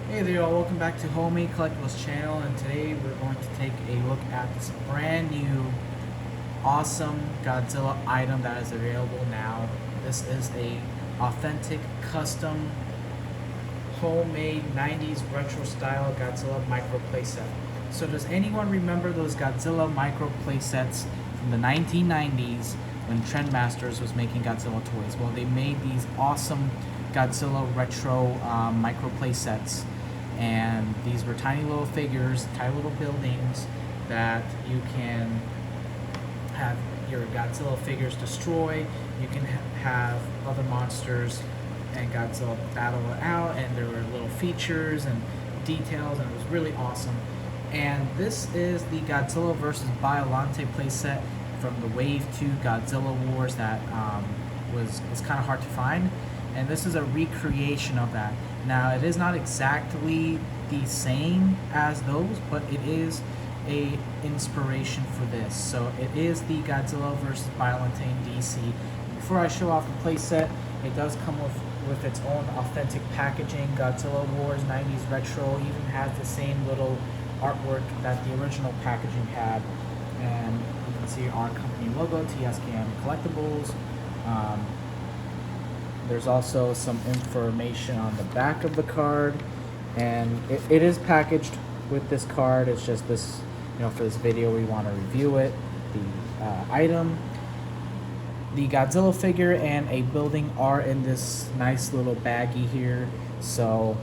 Hey there y'all, welcome back to Homemade Collectibles channel, and today we're going to take a look at this brand new awesome Godzilla item that is available now. This is a authentic custom homemade 90s retro style Godzilla micro playset. So does anyone remember those Godzilla micro playsets from the 1990s when Trendmasters was making Godzilla toys? Well, they made these awesome Godzilla retro micro playsets, and these were tiny little figures, tiny little buildings that you can have your Godzilla figures destroy. You can have other monsters and Godzilla battle it out, and there were little features and details, and it was really awesome. And this is the Godzilla vs. Biollante playset from the Wave 2 Godzilla Wars that was kind of hard to find. And this is a recreation of that. Now, it is not exactly the same as those, but it is a inspiration for this. So it is the Godzilla vs. Biollante in DC. Before I show off the playset, it does come with its own authentic packaging. Godzilla Wars 90s Retro even has the same little artwork that the original packaging had. And you can see our company logo, TSKM Collectibles. There's also some information on the back of the card, and it is packaged with this card. It's just this, for this video we want to review it. The item, the Godzilla figure, and a building are in this nice little baggie here. So,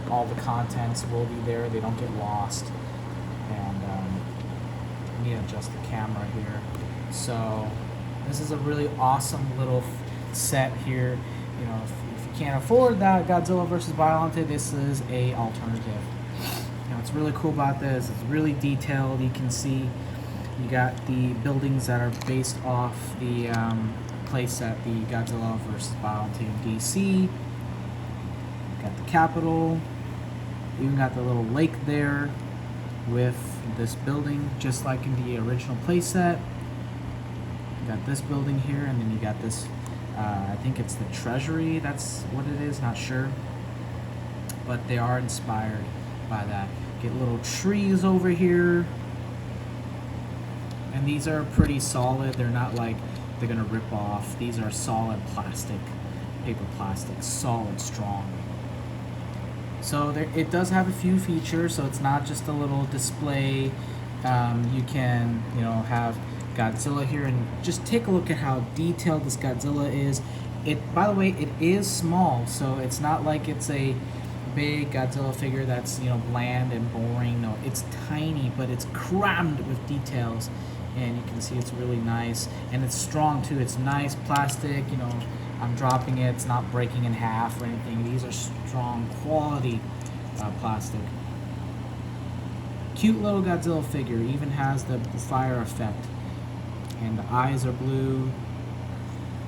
all the contents will be there. They don't get lost. And let me adjust the camera here. So this is a really awesome little set here. If you can't afford that Godzilla vs. Biollante, this is a alternative. What's really cool about this is it's really detailed. You can see you got the buildings that are based off the playset, the Godzilla vs. Biollante in DC. Got the Capitol. Even got the little lake there with this building, just like in the original playset. You got this building here, and then you got this. I think it's the Treasury. That's what it is. Not sure, but they are inspired by that. Get little trees over here, and these are pretty solid. They're not like they're gonna rip off. These are solid plastic, paper plastic, solid, strong. So it does have a few features. So it's not just a little display. You can have Godzilla here, and just take a look at how detailed this Godzilla is. By the way, it is small, so it's not like it's a big Godzilla figure that's bland and boring. No, it's tiny, but it's crammed with details, and you can see it's really nice, and it's strong too. It's nice plastic. I'm dropping it. It's not breaking in half or anything. These are strong quality plastic. Cute little Godzilla figure. Even has the fire effect. And the eyes are blue.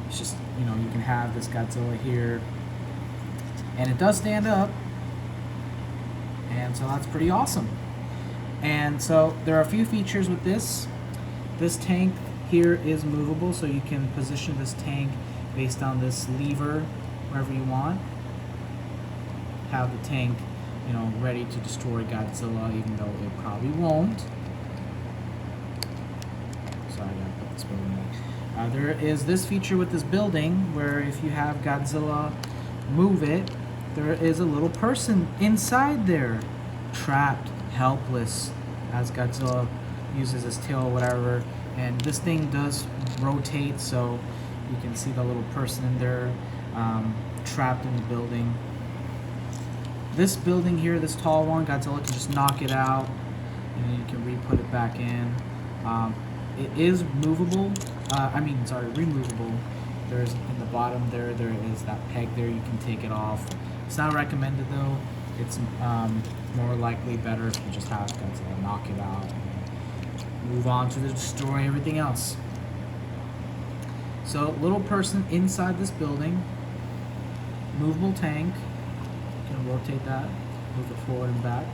It's just, you can have this Godzilla here. And it does stand up. And so that's pretty awesome. And so there are a few features with this. This tank here is movable, so you can position this tank based on this lever wherever you want. Have the tank, ready to destroy Godzilla, even though it probably won't. Sorry, I gotta put this building in. There is this feature with this building where if you have Godzilla move it, there is a little person inside there, trapped, helpless, as Godzilla uses his tail or whatever. And this thing does rotate, so you can see the little person in there, trapped in the building. This building here, this tall one, Godzilla can just knock it out, and then you can re-put it back in. It is movable. Removable. There's in the bottom there is that peg there. You can take it off. It's not recommended though. It's more likely better if you just have Godzilla knock it out and move on to destroy everything else. So, little person inside this building. Movable tank. You can rotate that, move it forward and back.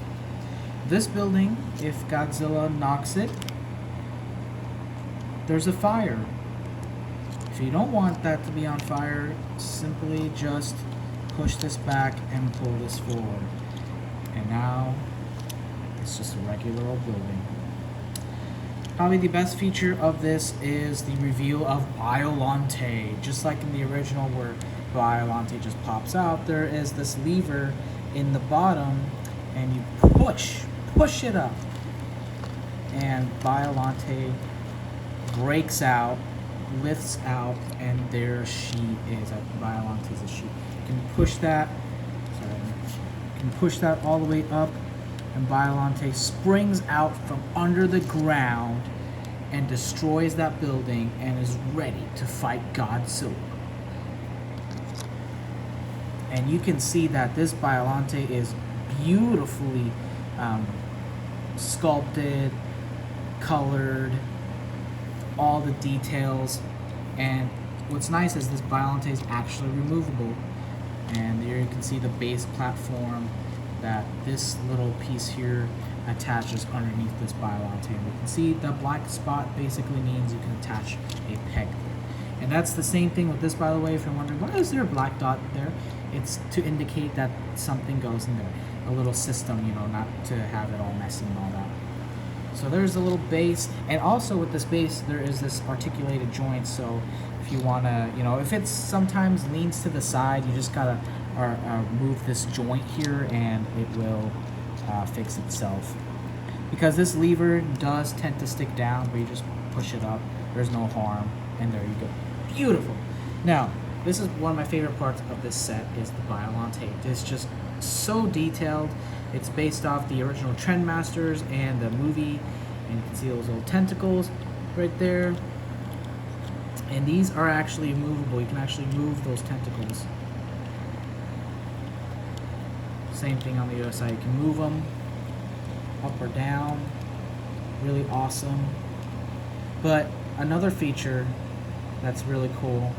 This building, if Godzilla knocks it, there's a fire. If you don't want that to be on fire, simply just push this back and pull this forward. And now it's just a regular old building. Probably the best feature of this is the reveal of Biollante. Just like in the original where Biollante just pops out, there is this lever in the bottom and you push it up. And Biollante breaks out, lifts out, and there she is. Biollante is a sheet. You can push that, you can push that all the way up, and Biollante springs out from under the ground and destroys that building and is ready to fight Godzilla. And you can see that this Biollante is beautifully sculpted, colored, all the details. And what's nice is this Biollante is actually removable. And there you can see the base platform that this little piece here attaches underneath this Biollante. And you can see the black spot basically means you can attach a peg there. And that's the same thing with this, by the way, if you're wondering, why is there a black dot there? It's to indicate that something goes in there. A little system, you know, not to have it all messy and all that. So there's a little base, and also with this base there is this articulated joint, so if you want to, you know, if it sometimes leans to the side, you just gotta move this joint here and it will fix itself. Because this lever does tend to stick down, but you just push it up, there's no harm, and there you go. Beautiful. Now, this is one of my favorite parts of this set is the Biollante. It's just so detailed. It's based off the original Trendmasters and the movie, and you can see those little tentacles right there. And these are actually movable. You can actually move those tentacles. Same thing on the other side. You can move them up or down. Really awesome. But another feature that's really cool,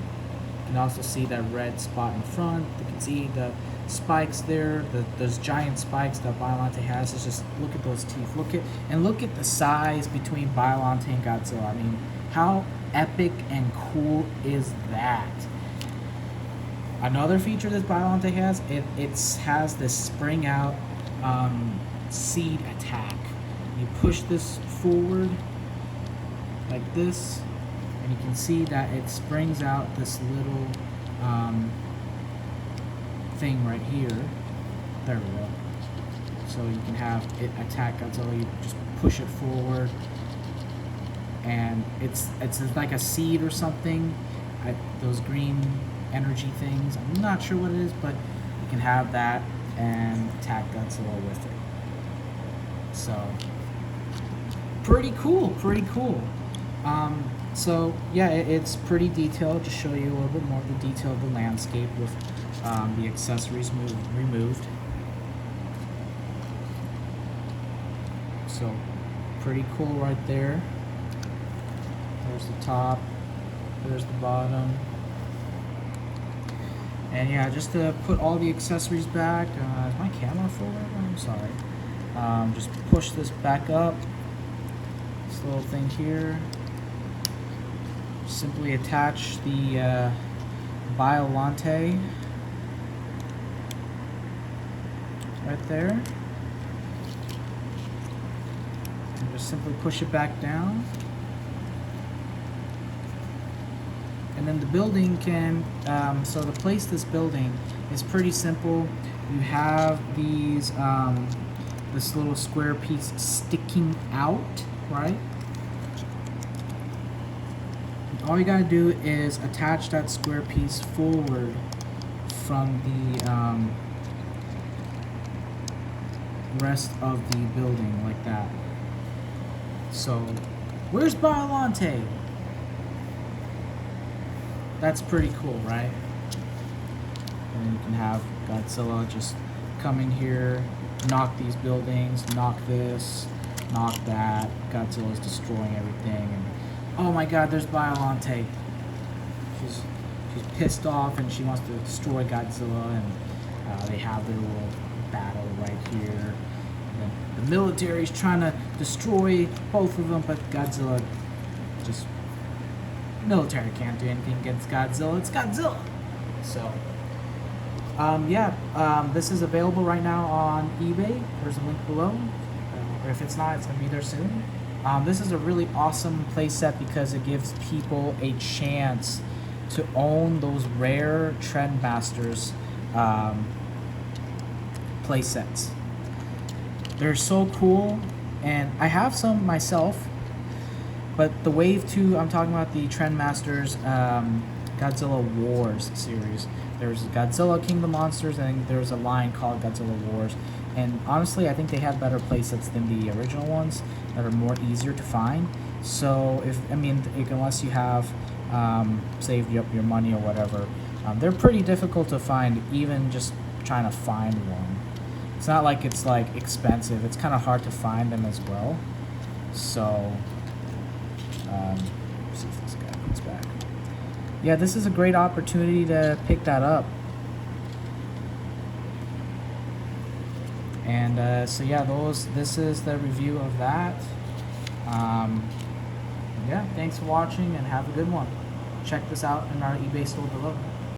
you can also see that red spot in front. You can see the spikes there, those giant spikes that Biollante has. Is just look at those teeth. Look at the size between Biollante and Godzilla. I mean, how epic and cool is that? Another feature that Biollante has, it has this spring out seed attack. You push this forward like this, and you can see that it springs out this little thing right here. There we go. So you can have it attack Godzilla. You just push it forward, and it's like a seed or something. Those green energy things. I'm not sure what it is, but you can have that and attack Godzilla with it. So pretty cool. Pretty cool. So yeah, it's pretty detailed. To show you a little bit more of the detail of the landscape with the accessories removed. So pretty cool right there. There's the top, there's the bottom. And yeah, just to put all the accessories back, is my camera forward? I'm sorry. Just push this back up, this little thing here. Simply attach the Biollante right there. And just simply push it back down. And then the building can, so to place this building is pretty simple. You have these, this little square piece sticking out, right? All you gotta do is attach that square piece forward from the rest of the building, like that. So, where's Biollante? That's pretty cool, right? And then you can have Godzilla just come in here, knock these buildings, knock this, knock that. Godzilla's destroying everything, and oh my God, there's Biollante. She's pissed off and she wants to destroy Godzilla, and they have their little battle right here. And then the military's trying to destroy both of them, but Godzilla just, military can't do anything against Godzilla. It's Godzilla. So This is available right now on eBay. There's a link below. Or if it's not, it's gonna be there soon. This is a really awesome playset because it gives people a chance to own those rare Trendmasters playsets. They're so cool, and I have some myself. But the Wave 2, I'm talking about the Trendmasters Godzilla Wars series. There's Godzilla King of the Monsters, and there's a line called Godzilla Wars. And honestly, I think they have better playsets than the original ones that are more easier to find. So, unless you have saved up your money or whatever, they're pretty difficult to find, even just trying to find one. It's not like it's like expensive. It's kind of hard to find them as well. So, let's see if this guy comes back. Yeah, this is a great opportunity to pick that up. And this is the review of that. Yeah, thanks for watching and have a good one. Check this out in our eBay store below.